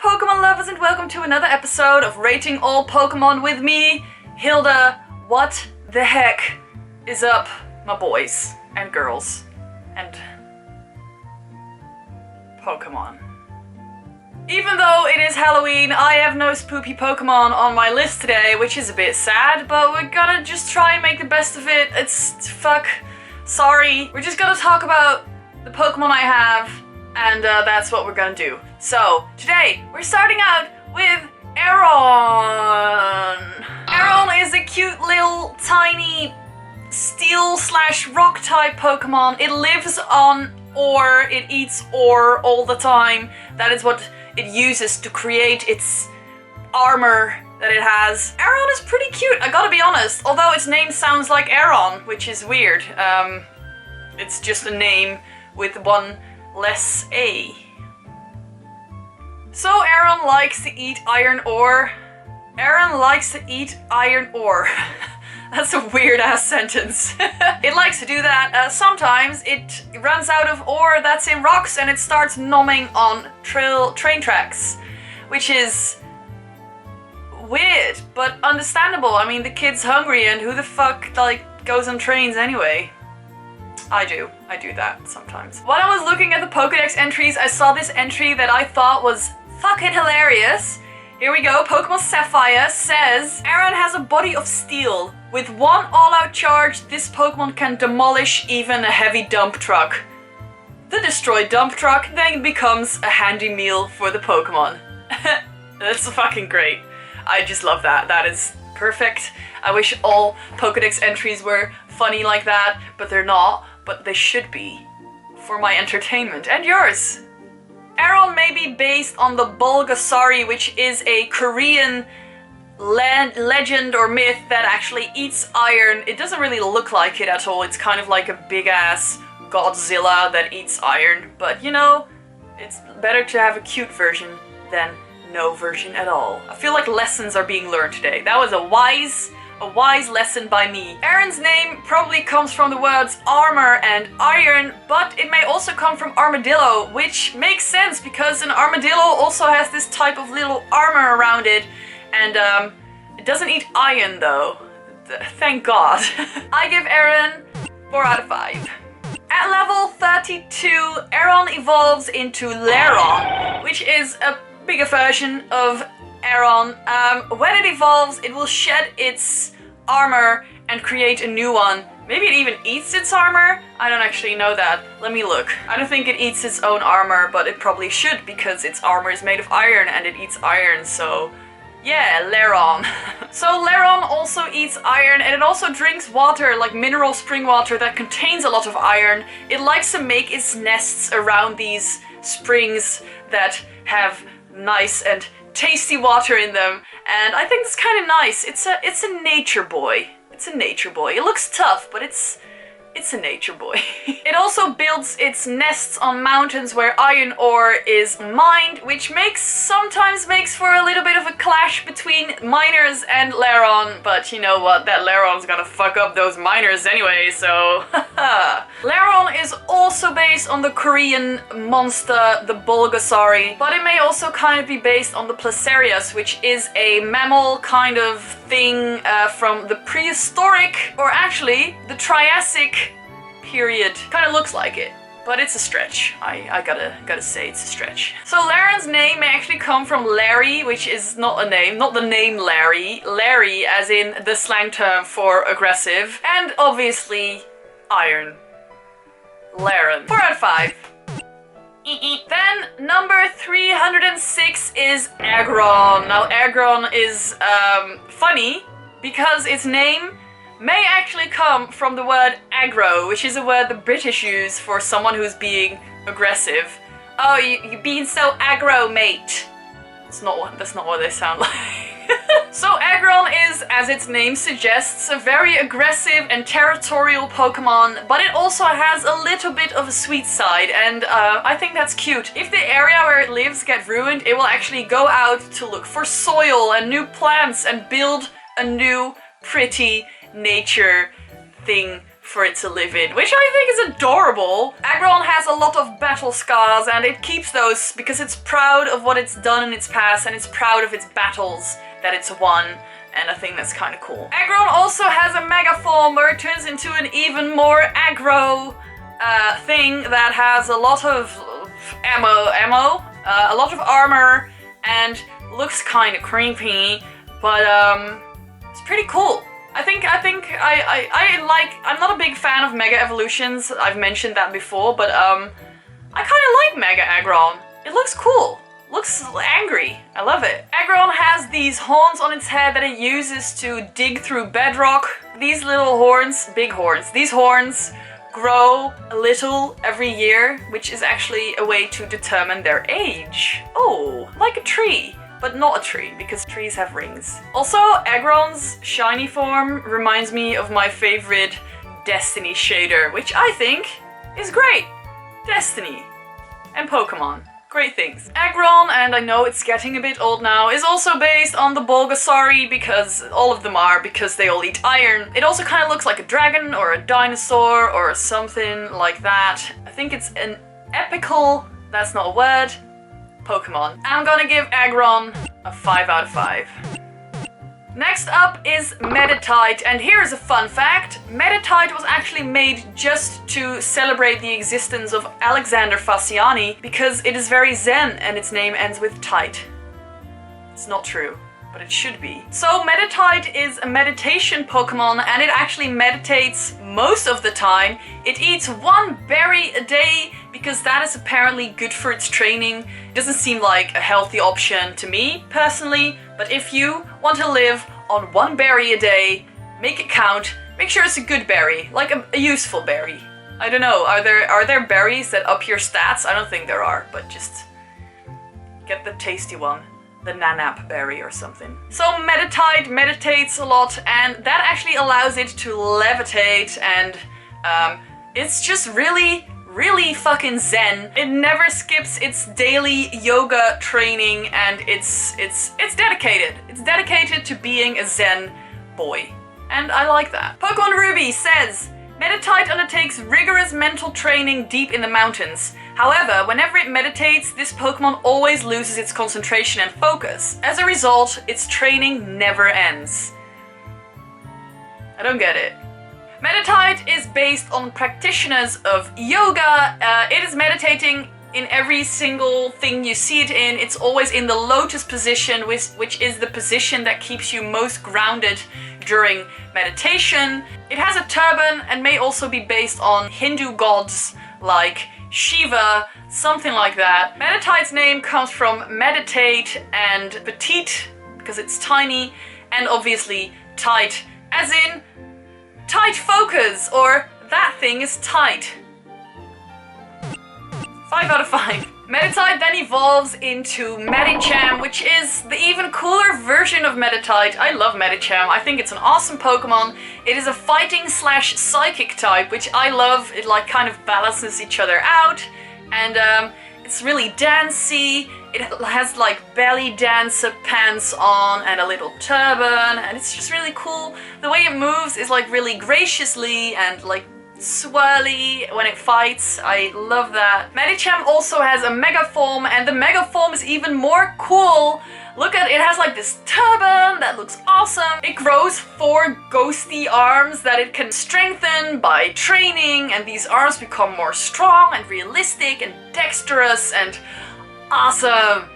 Pokemon lovers, and welcome to another episode of Rating All Pokemon with me, Hilda. What the heck is up, my boys and girls and Pokemon? Even though it is Halloween, I have no spoopy Pokemon on my list today, which is a bit sad, but we're gonna just try and make the best of it. Sorry. We're just gonna talk about the Pokemon I have, and that's what we're gonna do. So, today, we're starting out with Aron. Aron is a cute little tiny steel/rock type Pokemon. It lives on ore, it eats ore all the time. That is what it uses to create its armor that it has. Aron is pretty cute, I gotta be honest, although its name sounds like Aron, which is weird. It's just a name with one less A. So Aron likes to eat iron ore. Aron likes to eat iron ore. That's a weird ass sentence. It likes to do that. Sometimes it runs out of ore that's in rocks and it starts nomming on train tracks, which is weird, but understandable. I mean, the kid's hungry and who the fuck, goes on trains anyway? I do that sometimes. When I was looking at the Pokédex entries, I saw this entry that I thought was fucking hilarious. Here we go. Pokemon Sapphire says, Aron has a body of steel. With one all-out charge, this Pokemon can demolish even a heavy dump truck. The destroyed dump truck then becomes a handy meal for the Pokemon. That's fucking great. I just love that. That is perfect. I wish all Pokédex entries were funny like that, but they're not. But they should be, for my entertainment and yours. Aron may be based on the Bulgasari, which is a Korean legend or myth that actually eats iron. It doesn't really look like it at all. It's kind of like a big ass Godzilla that eats iron. But you know, it's better to have a cute version than no version at all. I feel like lessons are being learned today. That was a wise lesson by me. Aron's name probably comes from the words armor and iron, but it may also come from armadillo, which makes sense because an armadillo also has this type of little armor around it, and it doesn't eat iron though. Thank God. I give Aron 4 out of 5. At level 32, Aron evolves into Lairon, which is a bigger version of Aron. When it evolves, it will shed its armor and create a new one. Maybe it even eats its armor? I don't actually know that. Let me look. I don't think it eats its own armor, but it probably should because its armor is made of iron and it eats iron, so yeah, Lairon. So Lairon also eats iron and it also drinks water, like mineral spring water that contains a lot of iron. It likes to make its nests around these springs that have nice and tasty water in them, and I think it's kind of nice. It's a nature boy. It's a nature boy. It looks tough, but it's a nature boy. It also builds its nests on mountains where iron ore is mined, which sometimes makes for a little bit of a clash between miners and Lairon, but you know what, that Lairon's gonna fuck up those miners anyway, so Lairon is also based on the Korean monster, the Bulgasari, but it may also kind of be based on the Placerius, which is a mammal kind of thing from the prehistoric, or actually the Triassic period. Kind of looks like it, but it's a stretch. I gotta say it's a stretch. So Lairon's name may actually come from Larry, which is not a name, not the name Larry. Larry as in the slang term for aggressive, and obviously iron. Lairon. 4 out of 5. Then number 306 is Aggron. Now Aggron is funny because its name may actually come from the word aggro, which is a word the British use for someone who's being aggressive. Oh, you being so aggro, mate. That's not what they sound like. So Aggron is, as its name suggests, a very aggressive and territorial Pokemon, but it also has a little bit of a sweet side, and I think that's cute. If the area where it lives get ruined, it will actually go out to look for soil and new plants and build a new pretty nature thing for it to live in, which I think is adorable. Aggron has a lot of battle scars and it keeps those because it's proud of what it's done in its past and it's proud of its battles that it's won, and I think that's kind of cool. Aggron also has a mega form where it turns into an even more aggro thing that has a lot of ammo, a lot of armor, and looks kind of creepy, but it's pretty cool. I'm not a big fan of Mega Evolutions, I've mentioned that before, but I kind of like Mega Aggron. It looks cool. Looks angry. I love it. Aggron has these horns on its head that it uses to dig through bedrock. These little horns, big horns, these horns grow a little every year, which is actually a way to determine their age. Oh, like a tree. But not a tree, because trees have rings. Also, Aggron's shiny form reminds me of my favorite Destiny shader, which I think is great. Destiny and Pokemon. Great things. Aggron, and I know it's getting a bit old now, is also based on the Bulbasaur because all of them are, because they all eat iron. It also kind of looks like a dragon or a dinosaur or something like that. I think it's an epical, that's not a word, Pokemon. I'm gonna give Aggron a 5 out of 5. Next up is Meditite, and here is a fun fact. Meditite was actually made just to celebrate the existence of Alexander Fasciani because it is very zen and its name ends with tite. It's not true, but it should be. So Meditite is a meditation Pokemon and it actually meditates most of the time. It eats 1 berry a day because that is apparently good for its training. It doesn't seem like a healthy option to me personally, but if you want to live on 1 berry a day, make it count, make sure it's a good berry, like a useful berry. I don't know, are there berries that up your stats? I don't think there are, but just get the tasty one. The Nanap berry or something. So Meditite meditates a lot and that actually allows it to levitate, and it's just really fucking zen. It never skips its daily yoga training and it's dedicated. It's dedicated to being a zen boy. And I like that. Pokemon Ruby says, Meditite undertakes rigorous mental training deep in the mountains. However, whenever it meditates, this Pokemon always loses its concentration and focus. As a result, its training never ends. I don't get it. Meditite is based on practitioners of yoga. It is meditating in every single thing you see it in. It's always in the lotus position, which is the position that keeps you most grounded during meditation. It has a turban and may also be based on Hindu gods like Shiva, something like that. Meditite's name comes from meditate and petite, because it's tiny, and obviously tight, as in tight focus, or that thing is tight. 5 out of 5. Meditite then evolves into Medicham, which is the even cooler version of Meditite. I love Medicham. I think it's an awesome Pokemon. It is a fighting / psychic type, which I love. It like kind of balances each other out, and it's really dancey. It has like belly dancer pants on and a little turban, and it's just really cool. The way it moves is like really graciously and like swirly when it fights. I love that. Medicham also has a mega form, and the mega form is even more cool. Look at it, has like this turban that looks awesome. It grows 4 ghosty arms that it can strengthen by training, and these arms become more strong and realistic and dexterous and awesome.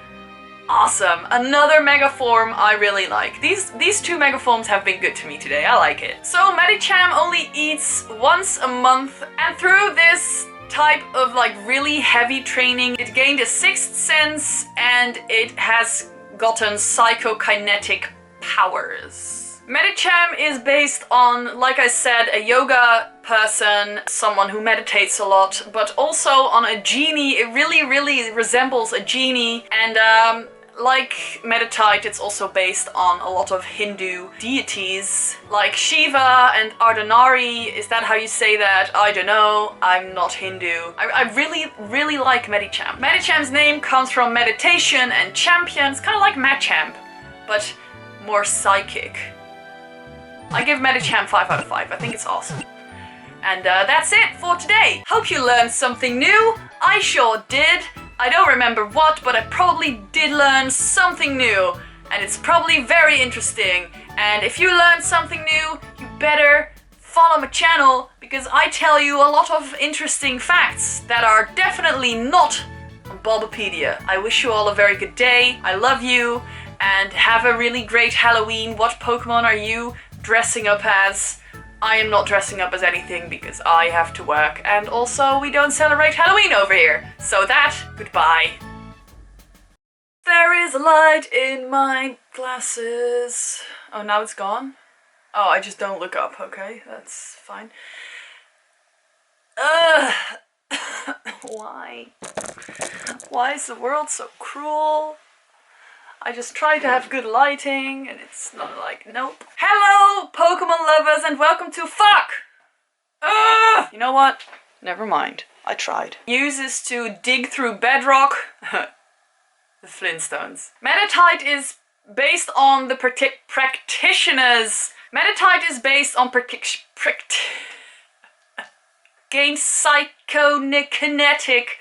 Awesome. Another mega form I really like. These 2 mega forms have been good to me today. I like it. So Medicham only eats once a month, and through this type of like really heavy training, it gained a 6th sense and it has gotten psychokinetic powers. Medicham is based on, like I said, a yoga person, someone who meditates a lot, but also on a genie. It really resembles a genie, and like Meditite, it's also based on a lot of Hindu deities, like Shiva and Ardhanari. Is that how you say that? I don't know. I'm not Hindu. I really like Medicham. Medicham's name comes from meditation and champion. It's kind of like Machamp, but more psychic. I give Medicham 5 out of 5. I think it's awesome. And that's it for today. Hope you learned something new. I sure did. I don't remember what, but I probably did learn something new. And it's probably very interesting. And if you learned something new, you better follow my channel, because I tell you a lot of interesting facts that are definitely not on Bulbapedia. I wish you all a very good day. I love you, and have a really great Halloween. What Pokemon are you dressing up as? I am not dressing up as anything because I have to work, and also we don't celebrate Halloween over here. So goodbye. There is a light in my glasses. Oh, now it's gone? Oh, I just don't look up, okay? That's fine. Ugh. Why? Why is the world so cruel? I just try to have good lighting and it's not like, nope. Hello, Pokemon lovers, and welcome to fuck! Ugh. You know what? Never mind. I tried. Uses to dig through bedrock. The Flintstones. Meditite is based on the practitioners. Meditite is based on gain psychokinetic